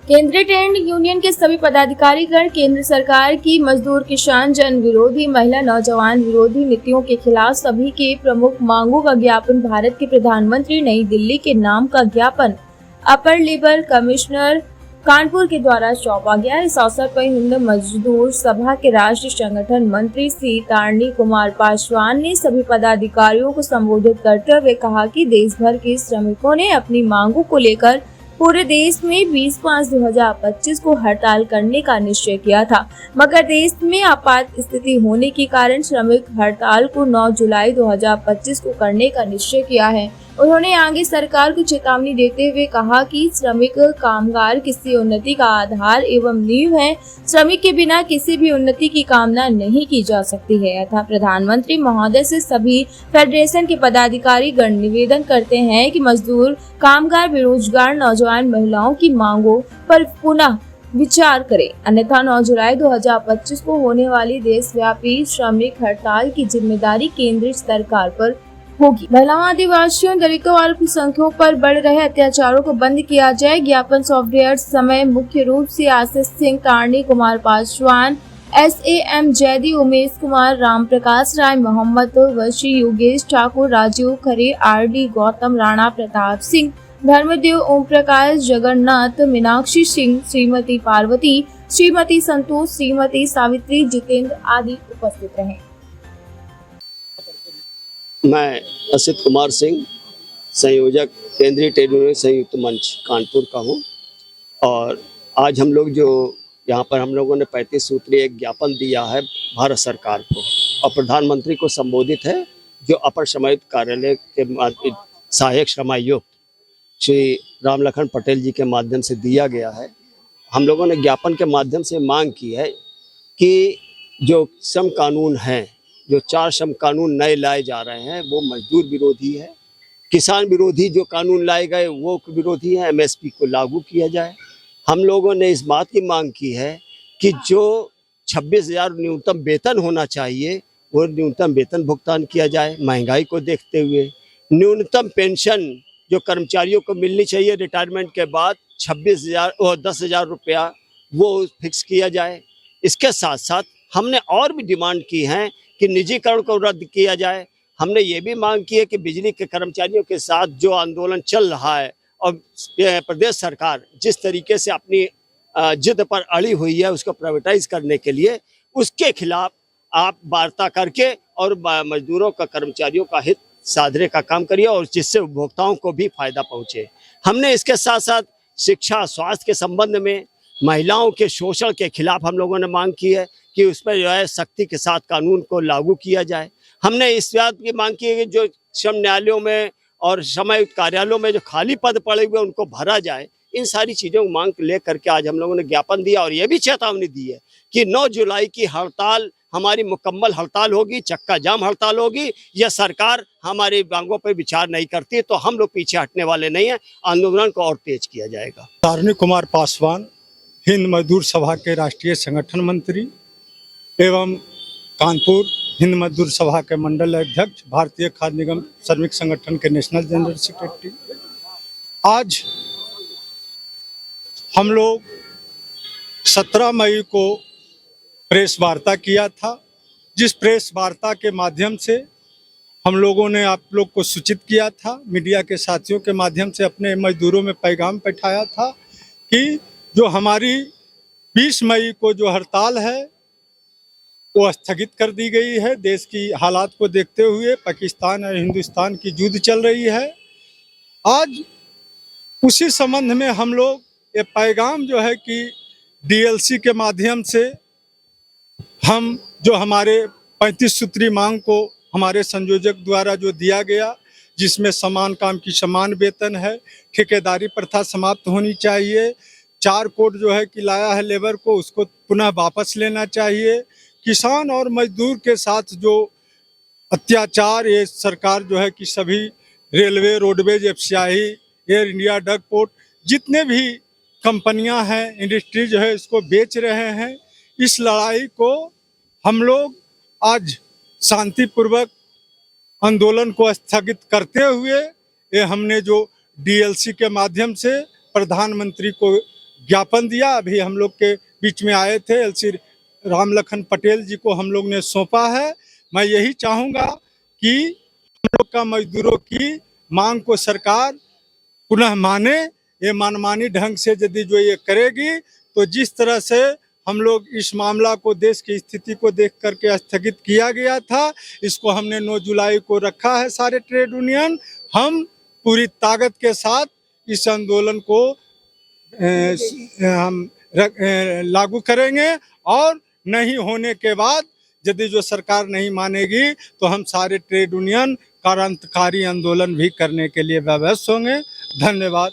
केंद्रीय trade union के सभी पदाधिकारीगण केंद्र सरकार की मजदूर, किसान, जन विरोधी, महिला, नौजवान विरोधी नीतियों के खिलाफ सभी के प्रमुख मांगों का ज्ञापन भारत के प्रधानमंत्री नई दिल्ली के नाम का ज्ञापन अपर लेबर कमिश्नर कानपुर के द्वारा सौंपा गया। इस अवसर पर हिंद मजदूर सभा के राष्ट्रीय संगठन मंत्री श्री तारणी कुमार पासवान ने सभी पदाधिकारियों को संबोधित करते हुए कहा कि देश भर के श्रमिकों ने अपनी मांगों को लेकर पूरे देश में 20/5/2025 को हड़ताल करने का निश्चय किया था, मगर देश में आपात स्थिति होने के कारण श्रमिक हड़ताल को 9 जुलाई 2025 को करने का निश्चय किया है। उन्होंने आगे सरकार को चेतावनी देते हुए कहा कि श्रमिक कामगार किसी उन्नति का आधार एवं नींव है। श्रमिक के बिना किसी भी उन्नति की कामना नहीं की जा सकती है। अतः प्रधानमंत्री महोदय से सभी फेडरेशन के पदाधिकारी गण निवेदन करते हैं कि मजदूर, कामगार, बेरोजगार, नौजवान, महिलाओं की मांगों पर पुनः विचार करें, अन्यथा 9 जुलाई 2025 को होने वाली देशव्यापी श्रमिक हड़ताल की जिम्मेदारी केंद्रीय सरकार पर होगी। महिलाओं, आदिवासियों, दलितों और अल्पसंख्यकों पर बढ़ रहे अत्याचारों को बंद किया जाए। ज्ञापन सॉफ्टवेयर समय मुख्य रूप से आशीष सिंह, तारणी कुमार पासवान, SAM जैदी, उमेश कुमार, राम प्रकाश राय, मोहम्मद वशी, योगेश ठाकुर, राजीव खरे, RD गौतम, राणा प्रताप सिंह, धर्मदेव, ओम प्रकाश, जगन्नाथ, मीनाक्षी सिंह, श्रीमती पार्वती, श्रीमती संतोष, श्रीमती सावित्री, जितेंद्र आदि उपस्थित रहे। मैं असित कुमार सिंह, संयोजक केंद्रीय ट्रेड यूनियन संयुक्त मंच कानपुर का हूँ। और आज हम लोग जो यहाँ पर हम लोगों ने 35 सूत्रीय एक ज्ञापन दिया है भारत सरकार को और प्रधानमंत्री को संबोधित है, जो अपर श्रमायुक्त कार्यालय के सहायक श्रमायुक्त श्री रामलखन पटेल जी के माध्यम से दिया गया है। हम लोगों ने ज्ञापन के माध्यम से मांग की है कि जो श्रम कानून हैं, जो 4 श्रम कानून नए लाए जा रहे हैं, वो मजदूर विरोधी है, किसान विरोधी जो कानून लाए गए वो विरोधी है, MSP को लागू किया जाए। हम लोगों ने इस बात की मांग की है कि जो 26,000 न्यूनतम वेतन होना चाहिए वो न्यूनतम वेतन भुगतान किया जाए। महंगाई को देखते हुए न्यूनतम पेंशन जो कर्मचारियों को मिलनी चाहिए रिटायरमेंट के बाद 26,000 और 10,000 रुपया वो फिक्स किया जाए। इसके साथ साथ हमने और भी डिमांड की है कि निजीकरण को रद्द किया जाए। हमने ये भी मांग की है कि बिजली के कर्मचारियों के साथ जो आंदोलन चल रहा है और प्रदेश सरकार जिस तरीके से अपनी जिद पर अड़ी हुई है उसको प्राइवेटाइज करने के लिए, उसके खिलाफ आप वार्ता करके और मजदूरों का, कर्मचारियों का हित साधने का काम करिए और जिससे उपभोक्ताओं को भी फायदा पहुँचे। हमने इसके साथ साथ शिक्षा, स्वास्थ्य के संबंध में, महिलाओं के शोषण के खिलाफ हम लोगों ने मांग की है कि उस पर जो है सख्ती के साथ कानून को लागू किया जाए। हमने इस बात की मांग की है कि जो श्रम न्यायालयों में और श्रमायुक्त कार्यालयों में जो खाली पद पड़े हुए उनको भरा जाए। इन सारी चीज़ों को मांग लेकर के आज हम लोगों ने ज्ञापन दिया और ये भी चेतावनी दी है कि 9 जुलाई की हड़ताल हमारी मुकम्मल हड़ताल होगी, चक्का जाम हड़ताल होगी। यह सरकार हमारी मांगों पर विचार नहीं करती तो हम लोग पीछे हटने वाले नहीं हैं, आंदोलन को और तेज किया जाएगा। तारणी कुमार पासवान, हिंद मजदूर सभा के राष्ट्रीय संगठन मंत्री एवं कानपुर हिंद मजदूर सभा के मंडल अध्यक्ष, भारतीय खाद्य निगम श्रमिक संगठन के नेशनल जनरल सेक्रेटरी। आज हम लोग 17 मई को प्रेस वार्ता किया था, जिस प्रेस वार्ता के माध्यम से हम लोगों ने आप लोग को सूचित किया था, मीडिया के साथियों के माध्यम से अपने मजदूरों में पैगाम बैठाया था कि जो हमारी 20 मई को जो हड़ताल है वो स्थगित कर दी गई है। देश की हालात को देखते हुए पाकिस्तान और हिंदुस्तान की युद्ध चल रही है। आज उसी संबंध में हम लोग ये पैगाम जो है कि DLC के माध्यम से हम जो हमारे 35 सूत्री मांग को हमारे संयोजक द्वारा जो दिया गया, जिसमें समान काम की समान वेतन है, ठेकेदारी प्रथा समाप्त होनी चाहिए, 4 कोड जो है कि लाया है लेबर को उसको पुनः वापस लेना चाहिए, किसान और मजदूर के साथ जो अत्याचार ये सरकार जो है कि सभी railway, roadways, FCI, air India, duck port, जितने भी कंपनियां हैं, इंडस्ट्री जो है इसको बेच रहे हैं। इस लड़ाई को हम लोग आज शांतिपूर्वक आंदोलन को स्थगित करते हुए ये हमने जो DLC के माध्यम से प्रधानमंत्री को ज्ञापन दिया। अभी हम लोग के बीच में आए थे एलसी राम लखन पटेल जी को हम लोग ने सौंपा है। मैं यही चाहूँगा कि हम लोग का मजदूरों की मांग को सरकार पुनः माने। ये मनमानी ढंग से यदि जो ये करेगी तो जिस तरह से हम लोग इस मामला को देश की स्थिति को देख करके स्थगित किया गया था, इसको हमने 9 जुलाई को रखा है। सारे ट्रेड यूनियन हम पूरी ताकत के साथ इस आंदोलन को हम लागू करेंगे और नहीं होने के बाद यदि जो सरकार नहीं मानेगी तो हम सारे ट्रेड यूनियन क्रांतिकारी आंदोलन भी करने के लिए व्यवस्थित होंगे। धन्यवाद।